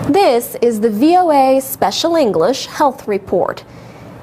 This is the VOA Special English Health Report.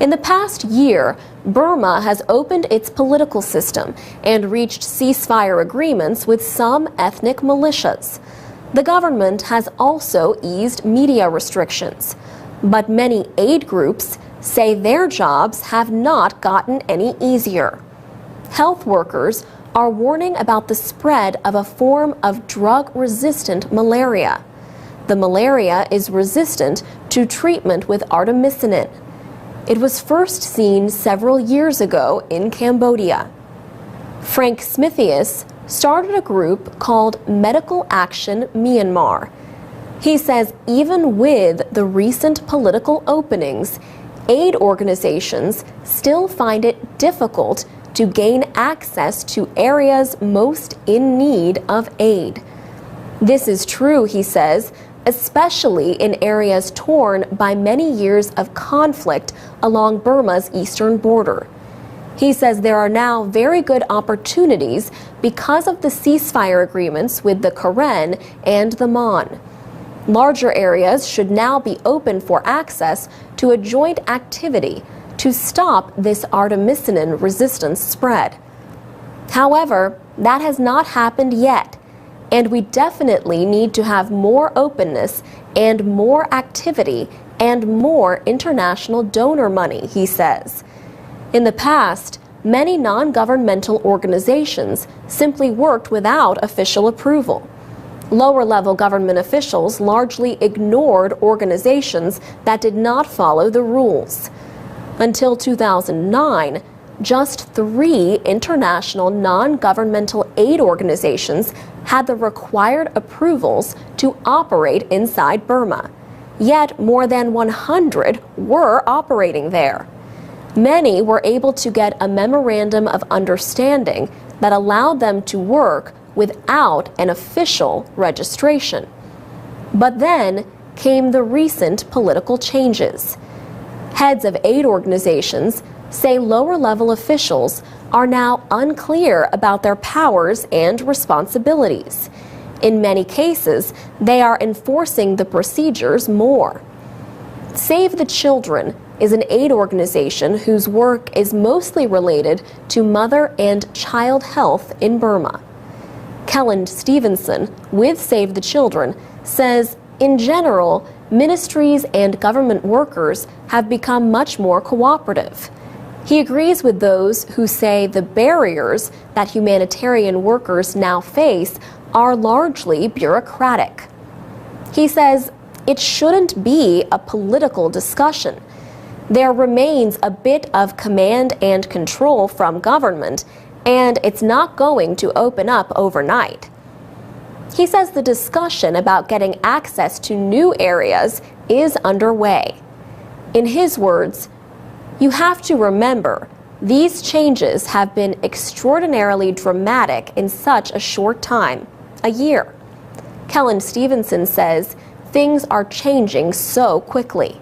In the past year, Burma has opened its political system and reached ceasefire agreements with some ethnic militias. The government has also eased media restrictions. But many aid groups say their jobs have not gotten any easier. Health workers are warning about the spread of a form of drug-resistant malaria. The malaria is resistant to treatment with artemisinin. It was first seen several years ago in Cambodia. Frank Smithius started a group called Medical Action Myanmar. He says even with the recent political openings, aid organizations still find it difficult to gain access to areas most in need of aid. This is true, he says, especially in areas torn by many years of conflict along Burma's eastern border. He says there are now very good opportunities because of the ceasefire agreements with the Karen and the Mon. Larger areas should now be open for access to a joint activity to stop this artemisinin resistance spread. However, that has not happened yet, and we definitely need to have more openness and more activity and more international donor money, he says. In the past, many non-governmental organizations simply worked without official approval. Lower-level government officials largely ignored organizations that did not follow the rules. Until 2009, just 3 international non-governmental aid organizations had the required approvals to operate inside Burma. Yet more than 100 were operating there. Many were able to get a memorandum of understanding that allowed them to work without an official registration. But then came the recent political changes. Heads of aid organizations say lower-level officials are now unclear about their powers and responsibilities. In many cases, they are enforcing the procedures more. Save the Children is an aid organization whose work is mostly related to mother and child health in Burma. Kellen Stevenson with Save the Children says, in general, ministries and government workers have become much more cooperative. He agrees with those who say the barriers that humanitarian workers now face are largely bureaucratic. He says it shouldn't be a political discussion. There remains a bit of command and control from government, and it's not going to open up overnight. He says the discussion about getting access to new areas is underway. In his words, you have to remember, these changes have been extraordinarily dramatic in such a short time, a year. Kellen Stevenson says things are changing so quickly.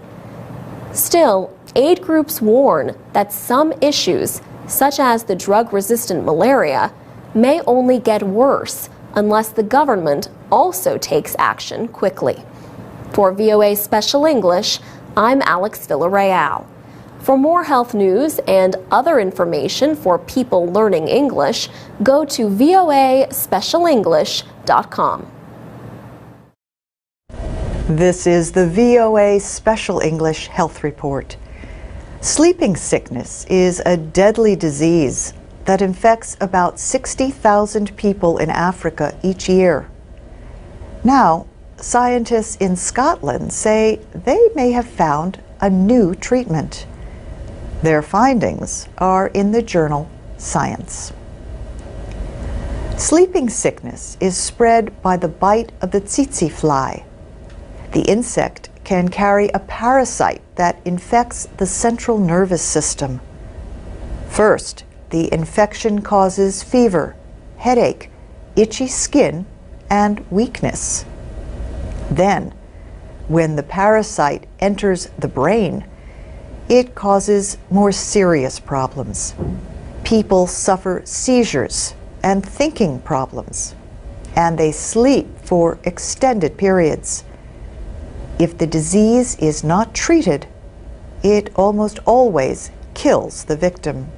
Still, aid groups warn that some issues, such as the drug-resistant malaria, may only get worse unless the government also takes action quickly. For VOA Special English, I'm Alex Villarreal. For more health news and other information for people learning English, go to voaspecialenglish.com. This is the VOA Special English Health Report. Sleeping sickness is a deadly disease that infects about 60,000 people in Africa each year. Now, scientists in Scotland say they may have found a new treatment. Their findings are in the journal Science. Sleeping sickness is spread by the bite of the tsetse fly. The insect can carry a parasite that infects the central nervous system. First, the infection causes fever, headache, itchy skin, and weakness. Then, when the parasite enters the brain, it causes more serious problems. People suffer seizures and thinking problems, and they sleep for extended periods. If the disease is not treated, it almost always kills the victim.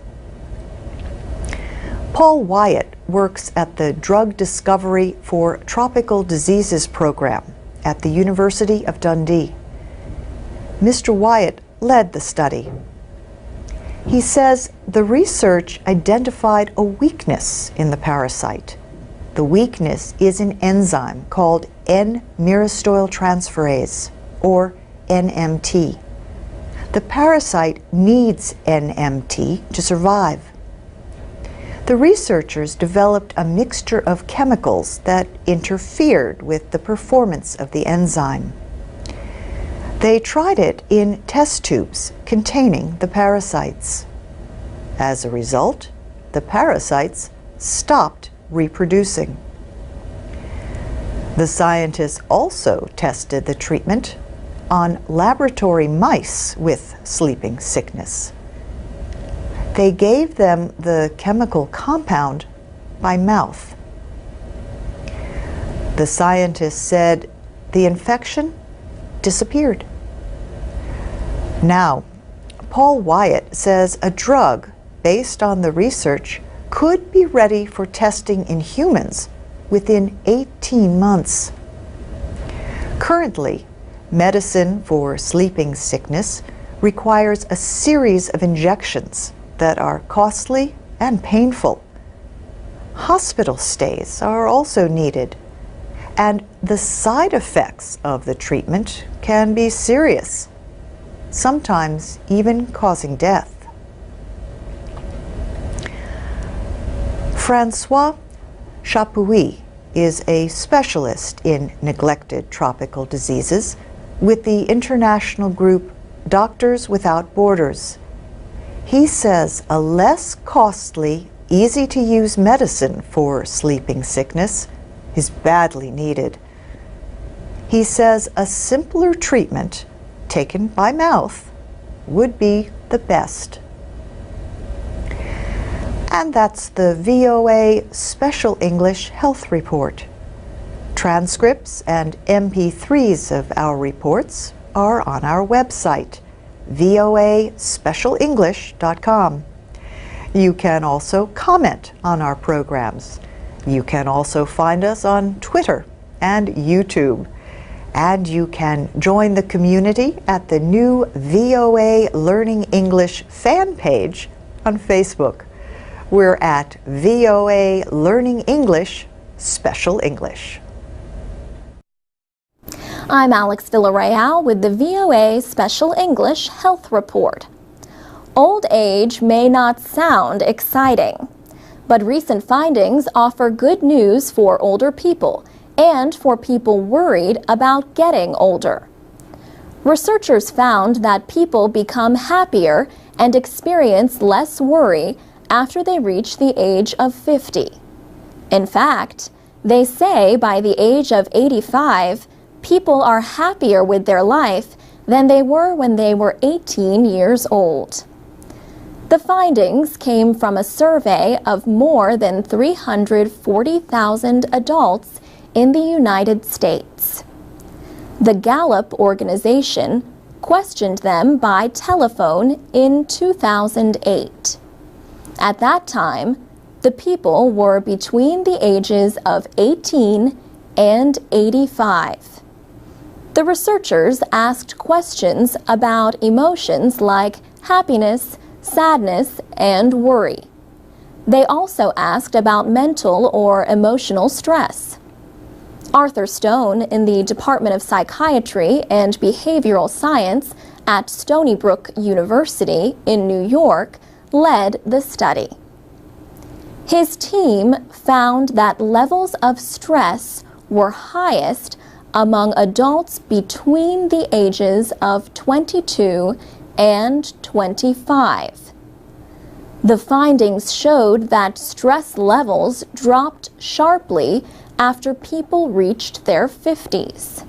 Paul Wyatt works at the Drug Discovery for Tropical Diseases program at the University of Dundee. Mr. Wyatt led the study. He says the research identified a weakness in the parasite. The weakness is an enzyme called N-myristoyltransferase, or NMT. The parasite needs NMT to survive. The researchers developed a mixture of chemicals that interfered with the performance of the enzyme. They tried it in test tubes containing the parasites. As a result, the parasites stopped reproducing. The scientists also tested the treatment on laboratory mice with sleeping sickness. They gave them the chemical compound by mouth. The scientists said the infection disappeared. Now, Paul Wyatt says a drug based on the research could be ready for testing in humans within 18 months. Currently, medicine for sleeping sickness requires a series of injections that are costly and painful. Hospital stays are also needed, and the side effects of the treatment can be serious, sometimes even causing death. Francois Chapuis is a specialist in neglected tropical diseases with the international group Doctors Without Borders. He says a less costly, easy-to-use medicine for sleeping sickness is badly needed. He says a simpler treatment, taken by mouth, would be the best. And that's the VOA Special English Health Report. Transcripts and MP3s of our reports are on our website, voaspecialenglish.com. You can also comment on our programs. You can also find us on Twitter and YouTube. And you can join the community at the new VOA Learning English fan page on Facebook. We're at VOA Learning English Special English. I'm Alex Villarreal with the VOA Special English Health Report. Old age may not sound exciting, but recent findings offer good news for older people and for people worried about getting older. Researchers found that people become happier and experience less worry after they reach the age of 50. In fact, they say by the age of 85, people are happier with their life than they were when they were 18 years old. The findings came from a survey of more than 340,000 adults in the United States. The Gallup organization questioned them by telephone in 2008. At that time, the people were between the ages of 18 and 85. The researchers asked questions about emotions like happiness, sadness, and worry. They also asked about mental or emotional stress. Arthur Stone in the Department of Psychiatry and Behavioral Science at Stony Brook University in New York led the study. His team found that levels of stress were highest among adults between the ages of 22 and 25. The findings showed that stress levels dropped sharply after people reached their 50s.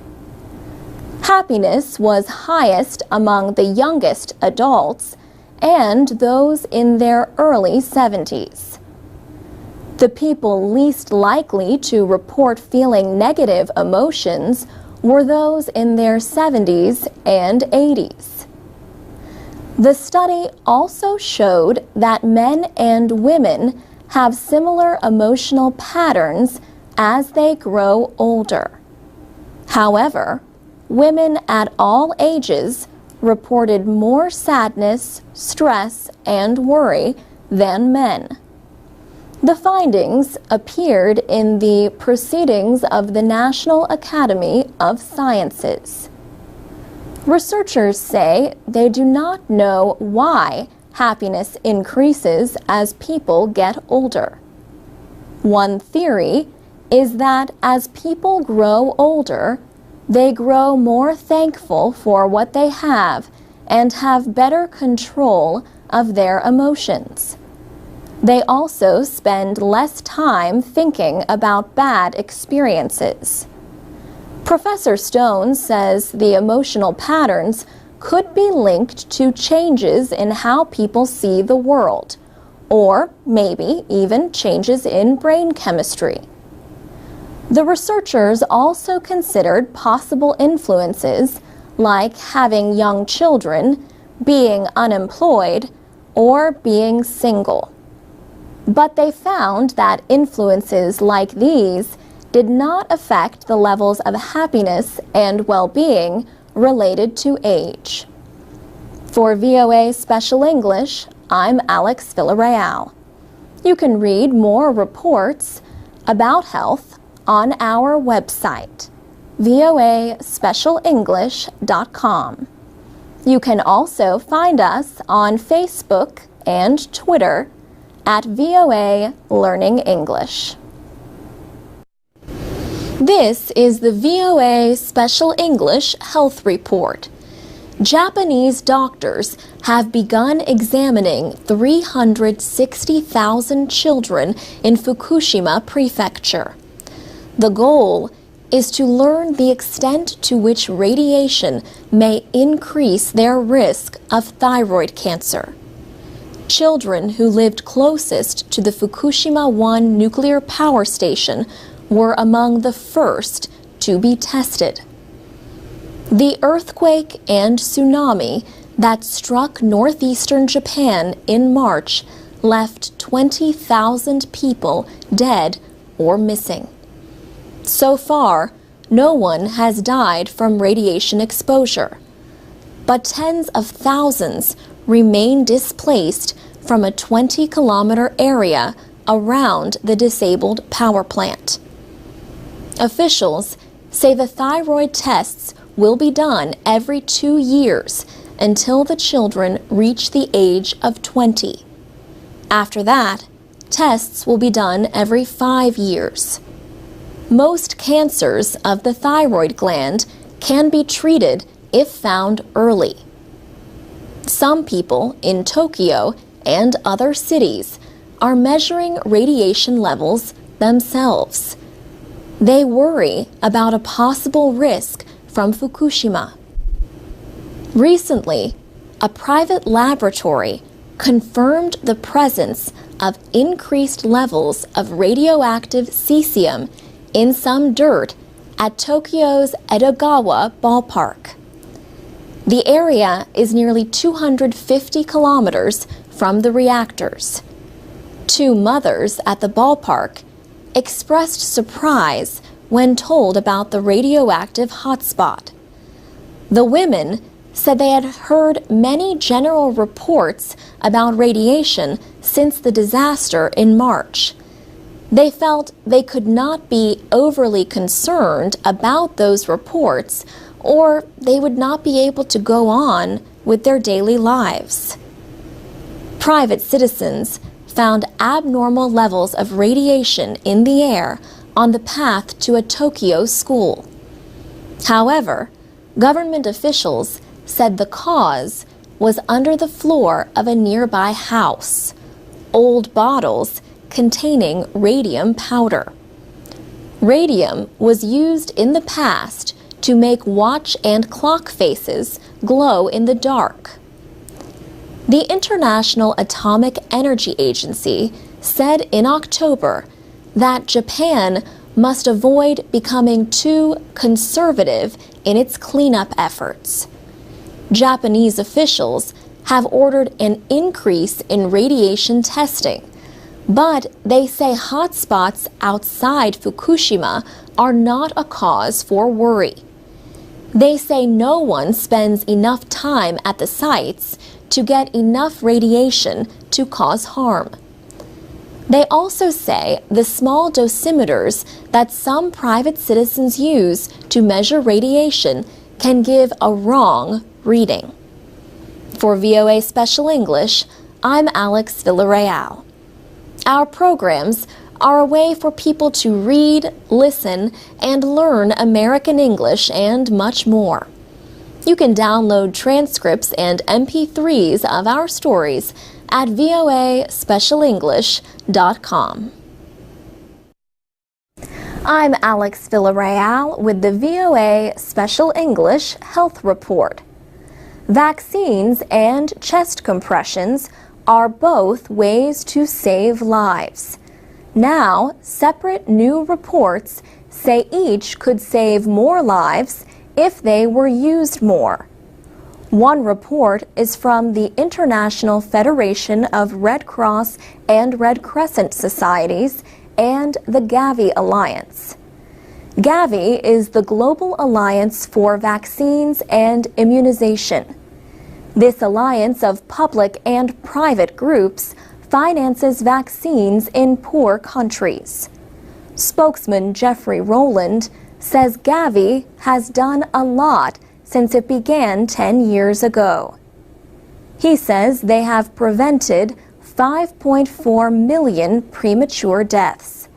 Happiness was highest among the youngest adults and those in their early 70s. The people least likely to report feeling negative emotions were those in their 70s and 80s. The study also showed that men and women have similar emotional patterns as they grow older. However, women at all ages reported more sadness, stress, and worry than men. The findings appeared in the Proceedings of the National Academy of Sciences. Researchers say they do not know why happiness increases as people get older. One theory is that as people grow older, they grow more thankful for what they have and have better control of their emotions. They also spend less time thinking about bad experiences. Professor Stone says the emotional patterns could be linked to changes in how people see the world, or maybe even changes in brain chemistry. The researchers also considered possible influences like having young children, being unemployed, or being single. But they found that influences like these did not affect the levels of happiness and well-being related to age. For VOA Special English, I'm Alex Villarreal. You can read more reports about health on our website, voaspecialenglish.com. You can also find us on Facebook and Twitter at VOA Learning English. This is the VOA Special English Health Report. Japanese doctors have begun examining 360,000 children in Fukushima Prefecture. The goal is to learn the extent to which radiation may increase their risk of thyroid cancer. Children who lived closest to the Fukushima 1 nuclear power station were among the first to be tested. The earthquake and tsunami that struck northeastern Japan in March left 20,000 people dead or missing. So far, no one has died from radiation exposure, but tens of thousands remain displaced from a 20-kilometer area around the disabled power plant. Officials say the thyroid tests will be done every 2 years until the children reach the age of 20. After that, tests will be done every 5 years. Most cancers of the thyroid gland can be treated if found early. Some people in Tokyo and other cities are measuring radiation levels themselves. They worry about a possible risk from Fukushima. Recently, a private laboratory confirmed the presence of increased levels of radioactive cesium in some dirt at Tokyo's Edogawa ballpark. The area is nearly 250 kilometers from the reactors. 2 mothers at the ballpark expressed surprise when told about the radioactive hotspot. The women said they had heard many general reports about radiation since the disaster in March. They felt they could not be overly concerned about those reports, or they would not be able to go on with their daily lives. Private citizens found abnormal levels of radiation in the air on the path to a Tokyo school. However, government officials said the cause was under the floor of a nearby house, old bottles containing radium powder. Radium was used in the past to make watch and clock faces glow in the dark. The International Atomic Energy Agency said in October that Japan must avoid becoming too conservative in its cleanup efforts. Japanese officials have ordered an increase in radiation testing, but they say hotspots outside Fukushima are not a cause for worry. They say no one spends enough time at the sites to get enough radiation to cause harm. They also say the small dosimeters that some private citizens use to measure radiation can give a wrong reading. For VOA Special English, I'm Alex Villarreal. Our programs are a way for people to read, listen, and learn American English and much more. You can download transcripts and MP3s of our stories at voaspecialenglish.com. I'm Alex Villarreal with the VOA Special English Health Report. Vaccines and chest compressions are both ways to save lives. Now, separate new reports say each could save more lives if they were used more. One report is from the International Federation of Red Cross and Red Crescent Societies and the Gavi Alliance. Gavi is the Global Alliance for Vaccines and Immunization. This alliance of public and private groups finances vaccines in poor countries. Spokesman Jeffrey Rowland says Gavi has done a lot since it began 10 years ago. He says they have prevented 5.4 million premature deaths.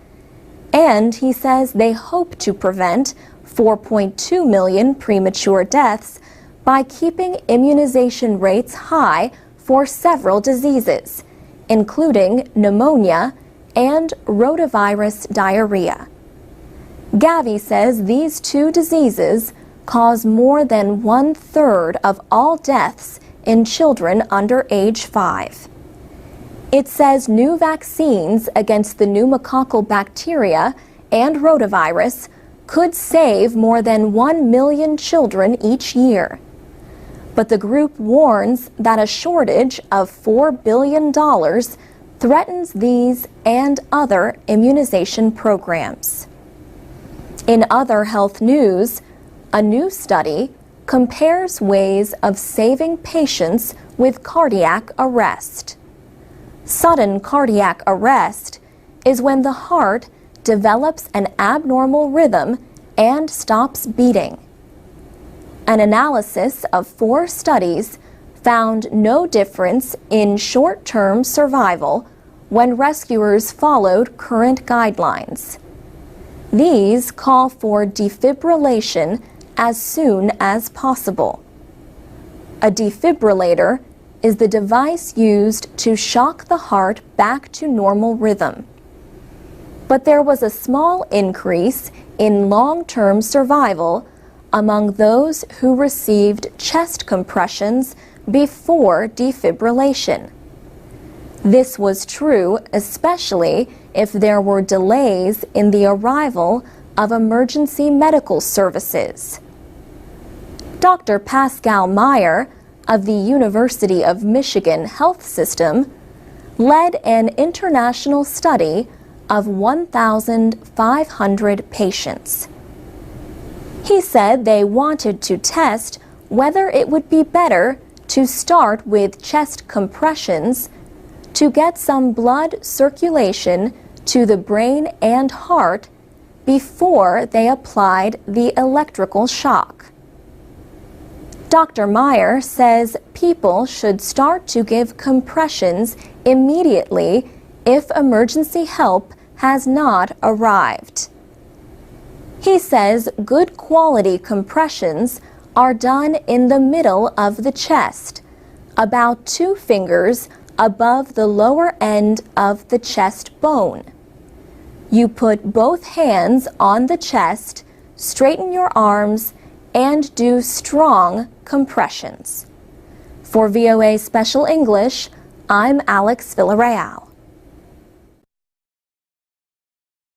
And he says they hope to prevent 4.2 million premature deaths by keeping immunization rates high for several diseases, including pneumonia and rotavirus diarrhea. Gavi says these two diseases cause more than 1/3 of all deaths in children under age 5. It says new vaccines against the pneumococcal bacteria and rotavirus could save more than 1 million children each year. But the group warns that a shortage of $4 billion threatens these and other immunization programs. In other health news, a new study compares ways of saving patients with cardiac arrest. Sudden cardiac arrest is when the heart develops an abnormal rhythm and stops beating. An analysis of 4 studies found no difference in short-term survival when rescuers followed current guidelines. These call for defibrillation as soon as possible. A defibrillator is the device used to shock the heart back to normal rhythm. But there was a small increase in long-term survival among those who received chest compressions before defibrillation. This was true especially if there were delays in the arrival of emergency medical services. Dr. Pascal Meyer of the University of Michigan Health System led an international study of 1,500 patients. He said they wanted to test whether it would be better to start with chest compressions to get some blood circulation to the brain and heart before they applied the electrical shock. Dr. Meyer says people should start to give compressions immediately if emergency help has not arrived. He says good quality compressions are done in the middle of the chest, about 2 fingers above the lower end of the chest bone. You put both hands on the chest, straighten your arms, and do strong compressions. For VOA Special English, I'm Alex Villarreal.